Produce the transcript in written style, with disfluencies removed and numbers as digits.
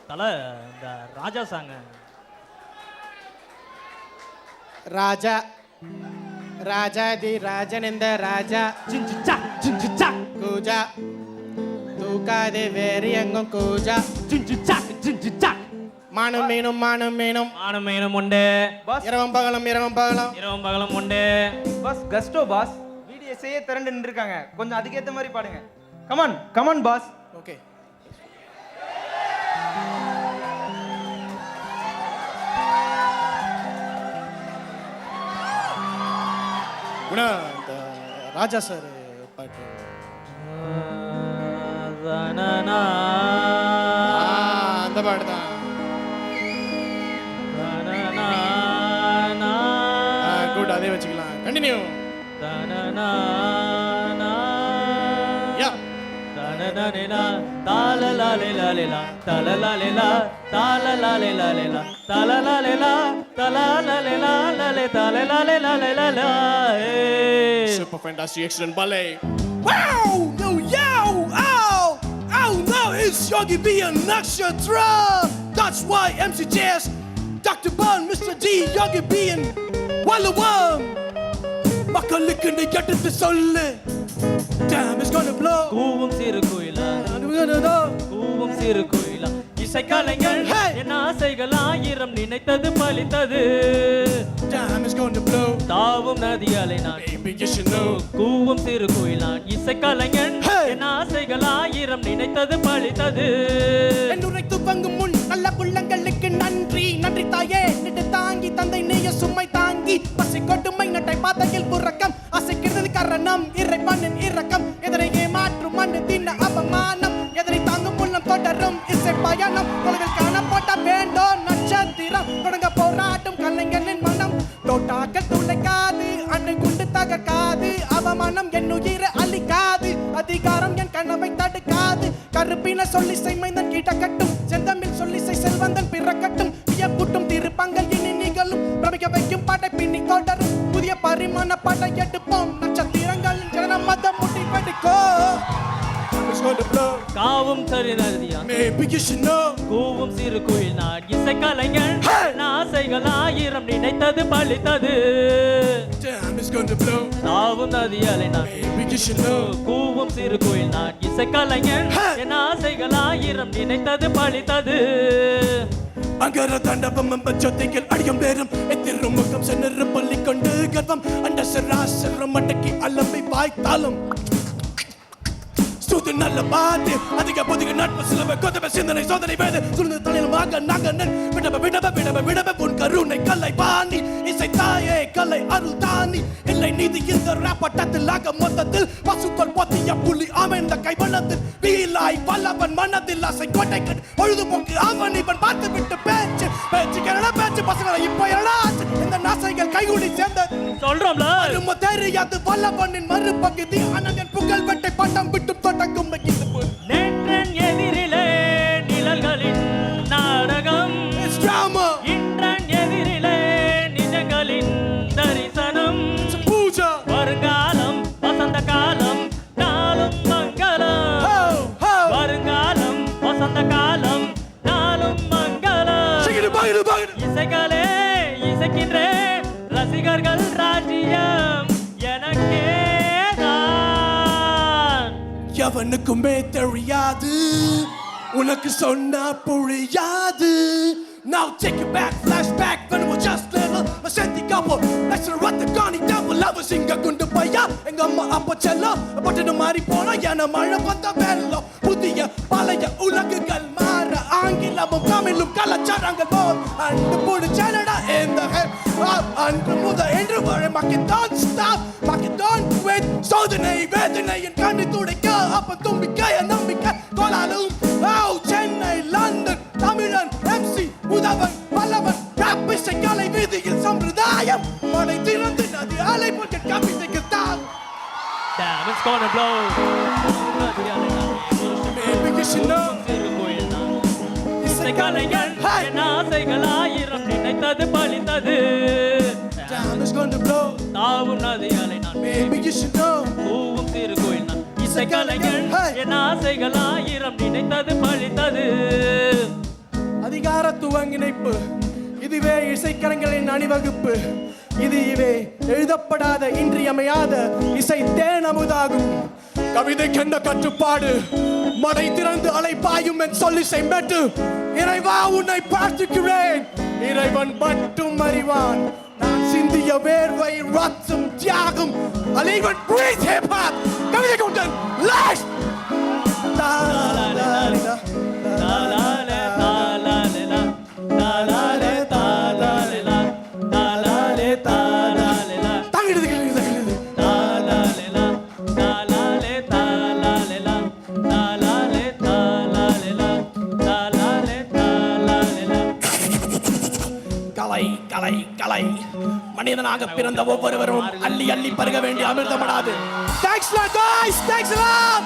தலை இந்த ராஜா சாங்க. ராஜா ராஜாதி ராஜனிந்த ராஜா ஜிஞ்சிச்சா ஜிஞ்சிச்சா கூஜா தூக்காதே வேறு எங்கும் கூஜா ஜிஞ்சிச்சா ஜிஞ்சிச்சா. மானும் மீனும் மானும் மீனும் உண்டு பாஸ். இரவும் பகலும் இரவும் பகலும் உண்டு. Pass கஸ்டோ pass. வீடியோஸையே திரண்டு நின்றுருக்காங்க. கொஞ்சம் அதுக்கேற்ற மாதிரி பாடுங்க. Come on come on boss. Okay. Guna இந்த ராஜா சார் பாட்டு அந்த பாட்டு தான். குட், அதே வச்சுக்கலாம். Continue. Yeah தாலலாலேலாலேலா தலலாலேலா தாலலாலேலாலேலா தலலாலேலா தலலாலேலாலே தலலாலேலாலேலா. super fantastic excellent ballet. Wow! Yo, yo! Ow! Ow, now it's Yogi B and Nakshatra! That's why MC Jazz, Dr. Bun, Mr. D, Yogi B and Wallawam! மக்களுக்கு நீ கேட்டது சொல்லு. Damn, it's gonna blow. கூவும் சிறு கோயிலா கூவும் சிறு கோயிலா இசைக்கலைஞர் என் ஆசைகள் ஆயிரம் நினைத்தது பலித்தது. Damn, it's gonna blow. தாவும் நதியாலை நான் Baby, you should know. கூவும் சிறு கோயிலான் இசைக்கலைஞர் என் ஆசைகள் ஆயிரம் நினைத்தது பலித்தது. என்னுரை துவங்கும் முன் நல்ல உள்ளங்களுக்கு நன்றி நன்றி தாயே. நின்று தாங்கி தந்தை நீய சுமை தாங்கி பசை கொடுமை நட்டை பாதையில் புறக்கம் அசைக்கிறது காரணம் இறைவனின் இரக்கம். எதனை ஏமாற்றும் மண்ணு தின்ன அவமானம் எதனை தாங்கும் உள்ளம் தொடரும் இசை பயணம். உலகில் காணப்பட்ட வேண்டும் நட்சத்திரம் தொடங்க போராட்டும் கலைஞனின் மனம். தோட்டாக்கள் துளைக்காது அன்னை குண்டு தகர்க்காது அவமானம் என் உயிரை அழிக்காது அதிகாரம் என் கனவை தடுக்காது. கருப்பின சொல்லி செய்மைந்தன் கீட்ட கட்டும் செந்தமிழ் சொல்லி செல்வந்தன் பிறக்கட்டும். வியப்பூட்டும் திருப்பங்கள் இனி நிகழும் பிரமிக்க வைக்கும் படைப்பினி தொடரும் புதிய பரிமாண படை எடுப்போம் நட்சத்திரங்கள் ஜன மதம் முட்டி வெடிக்கோ. It's gonna blow. காவும் சரி Nadiya Maybe you should know. கூவும் சிறு கோயில் நான் இசைக்கலைஞர் என் ஆசைகள் ஆயிரம் நினைத்தது பலித்தது. Damn, it's gonna blow. தாவும் நதியாலை நான் Maybe you should know. கூவும் சிறு கோயில் நான் இசைக்கலைஞர் என் ஆசைகள் ஆயிரம் நினைத்தது பலித்தது. அங்கர தாண்டவம் பச்சோத்தைகள் அடியும் பேரும் எத்திரும் முகம் சென்று பள்ளி கொண்டு கர்வம் அண்ட சராசரம் அடக்கி அல்லமை வாய்த்தாலும் சூது நல்ல பாட்டு அதிக பொதிக நட்பு சிலவை கொதவை சிந்தனை சோதனை வேது சுழ்ந்து தலையிலுமாக நாங்கள் விடவ உன் கருணை கல்லை பாணி இசை தாயே கலை அருள் தானி இல்லை நீதி இந்த ராப்பட்டத்தில் ஆக மொத்தத்தில் பசுக்கள் பொத்திய புலி அமைந்த கைவண்ணத்தில் வீலாய் பல்லவன் மனதில் ஆசை கோட்டை கண் பொழுதுபோக்கு அவன் இவன் பார்த்து விட்டு பேச்சு கேரளா பேச்சு பசங்களை இப்ப எழாச்சு இந்த நாசைகள் கைகூடி சேர்ந்தது சொல்றோம்ல அரும தெரியாது வல்லவனின் மறுபகுதி அனங்கன் புகழ் வெட்டை பட்டம் விட்டு தொடங்கும் நேற்றன் எதிரிலே நிழல்களின் நாடகம் இன்றன் எதிரிலே நிஜங்களின் தரிசனம். வருங்காலம் வசந்த காலம் நாளும் மங்களம். வருங்காலம் வசந்த காலம் நாளும் மங்களம். இசைகளே இசைக்கின்றே ரசிகர்கள் ராஜ்யம் எனக்கேதான். எவனுக்குமே தெரியாது உனக்கு சொன்னா புரியாது. Now take it back, flashback when it was just little. My senti couple, let's run the Ghani devil. Love is inga gundu paya, enga amma appa chella. Pottinu mari pona yana mala vanda vello. Pudiya palaya ulagugal mara aangilamum tamilum kalacharangal bol. And pudu chalada in the head. And muda endru vare make don't stop, make don't quit. Sodhanai vedhanai en kanni tudikka appa thumbikaya nambikka kolalum. Oh Chennai, London, Tamilan, MC, Udavan, Pallavan, rap is a kale vidhiyil sambradayam. Madai thirandi nadi alai polkal kapitikku taal. Damn, it's gonna blow. Maybe you should know. சிறு கோயில் நான் இசைக்கலைஞர் என் ஆசைகள் ஆயிரம் நினைத்தது பலித்தது. Damn, it's gonna blow. தாவும் நதியாலை நான் Maybe you should know. கூவும் சிறு கோயில் நான் இசைக்கலைஞர் என் ஆசைகள் ஆயிரம் நினைத்தது பலித்தது. அதிகாரத்துவ இணைப்பு, இதுவே இசைக்கரங்களின் அணிவகுப்பு, இதுவே எழுதப்படாத இன்றியமையாத இசை தேனமுதாகும். கவிதை கண்ட கட்டுப்பாடு, மடை திறந்து அலை பாயும் என் சொல்லி செய்மெட்டு. இறைவா உன்னை பார்த்துக்கிறேன், இறைவன் மட்டும் அறிவான். நான் சிந்திய வேர்வை ரத்தம் தியாகம் அலைவன் breathe hip hop. கவிதை கொண்டன் லாஷ் தாலாலே தாலாலே தாலாலே தாலாலே தாலாலே தாலாலே தாங்கிடுது தாலாலே தாலாலே தாலாலே தாலாலே தாலாலே தாலாலே தாலாலே. கலை கலை கலை மனிதனாக பிறந்த ஒவ்வொருவரும் அள்ளி அள்ளி பருக வேண்டிய அமிர்தமடாது. Thanks a lot guys, thanks a lot.